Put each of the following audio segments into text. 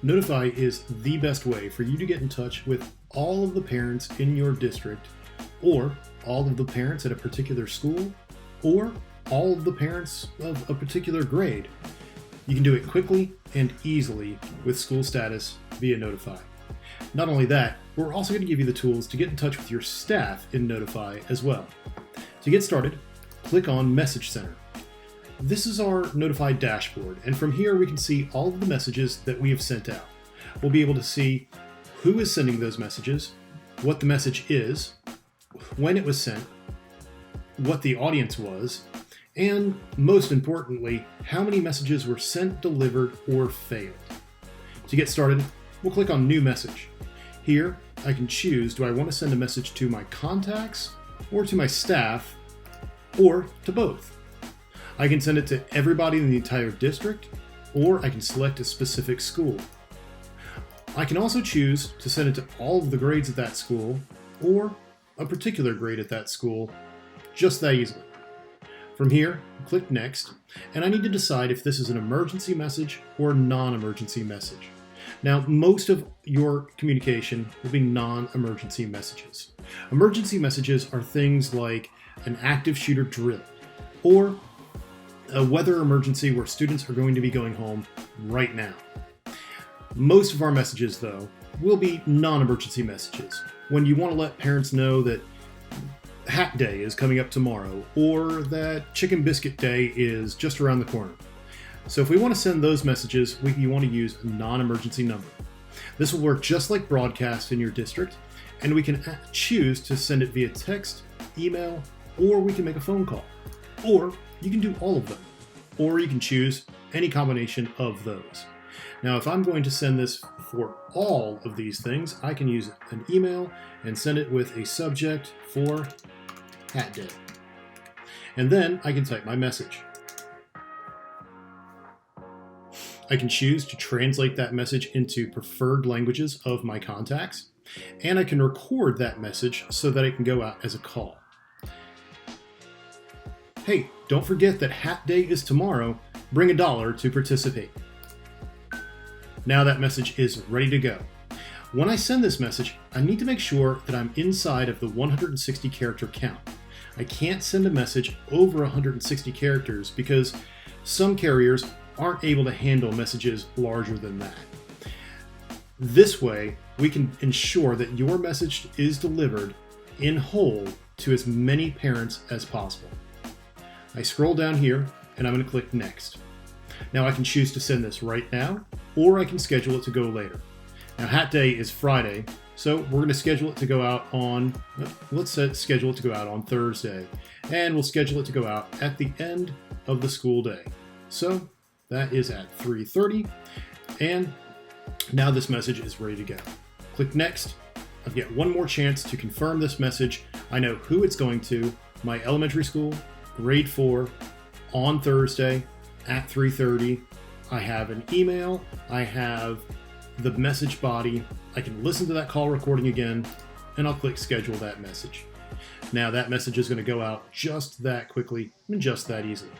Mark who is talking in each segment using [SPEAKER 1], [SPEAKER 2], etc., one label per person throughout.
[SPEAKER 1] Notify is the best way for you to get in touch with all of the parents in your district, or all of the parents at a particular school, or all of the parents of a particular grade. You can do it quickly and easily with SchoolStatus via Notify. Not only that, we're also going to give you the tools to get in touch with your staff in Notify as well. To get started, click on Message Center. This is our Notify dashboard, and from here we can see all of the messages that we have sent out. We'll be able to see who is sending those messages, what the message is, when it was sent, what the audience was, and most importantly, how many messages were sent, delivered, or failed. To get started, we'll click on New Message. Here, I can choose, do I want to send a message to my contacts, or to my staff, or to both. I can send it to everybody in the entire district, or I can select a specific school. I can also choose to send it to all of the grades at that school, or a particular grade at that school, just that easily. From here, click Next, and I need to decide if this is an emergency message or a non-emergency message. Now, most of your communication will be non-emergency messages. Emergency messages are things like an active shooter drill, or a weather emergency where students are going to be going home right now. Most of our messages, though, will be non-emergency messages. When you want to let parents know that Hat Day is coming up tomorrow, or that Chicken Biscuit Day is just around the corner. So if we want to send those messages, you want to use a non-emergency number. This will work just like broadcast in your district, and we can choose to send it via text, email, or we can make a phone call. Or you can do all of them, or you can choose any combination of those. Now, if I'm going to send this for all of these things, I can use an email and send it with a subject for Hat Day. And then I can type my message. I can choose to translate that message into preferred languages of my contacts, and I can record that message so that it can go out as a call. Hey, don't forget that Hat Day is tomorrow. Bring $1 to participate. Now that message is ready to go. When I send this message, I need to make sure that I'm inside of the 160 character count. I can't send a message over 160 characters because some carriers aren't able to handle messages larger than that. This way, we can ensure that your message is delivered in whole to as many parents as possible. I scroll down here and I'm going to click Next. Now I can choose to send this right now, or I can schedule it to go later. Now Hat Day is Friday, so we're going to schedule it to go out on, schedule it to go out on Thursday, and we'll schedule it to go out at the end of the school day. So that is at 3:30, and now this message is ready to go. Click Next. I've got one more chance to confirm this message. I know who it's going to, my elementary school, grade 4, on Thursday at 3:30. I have an email, I have the message body, I can listen to that call recording again, and I'll click schedule that message. Now that message is going to go out just that quickly and just that easily.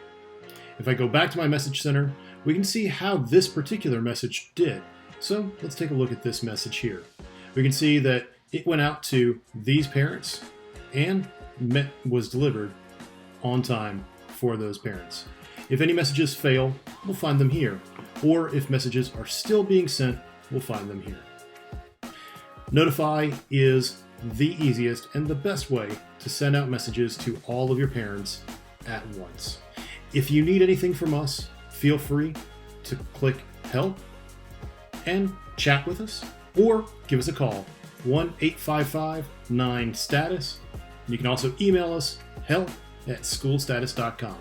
[SPEAKER 1] If I go back to my message center, we can see how this particular message did. So let's take a look at this message here. We can see that it went out to these parents and was delivered on time for those parents. If any messages fail, we'll find them here. Or if messages are still being sent, we'll find them here. Notify is the easiest and the best way to send out messages to all of your parents at once. If you need anything from us, feel free to click Help and chat with us, or give us a call, 1-855-9-STATUS. You can also email us, help@schoolstatus.com.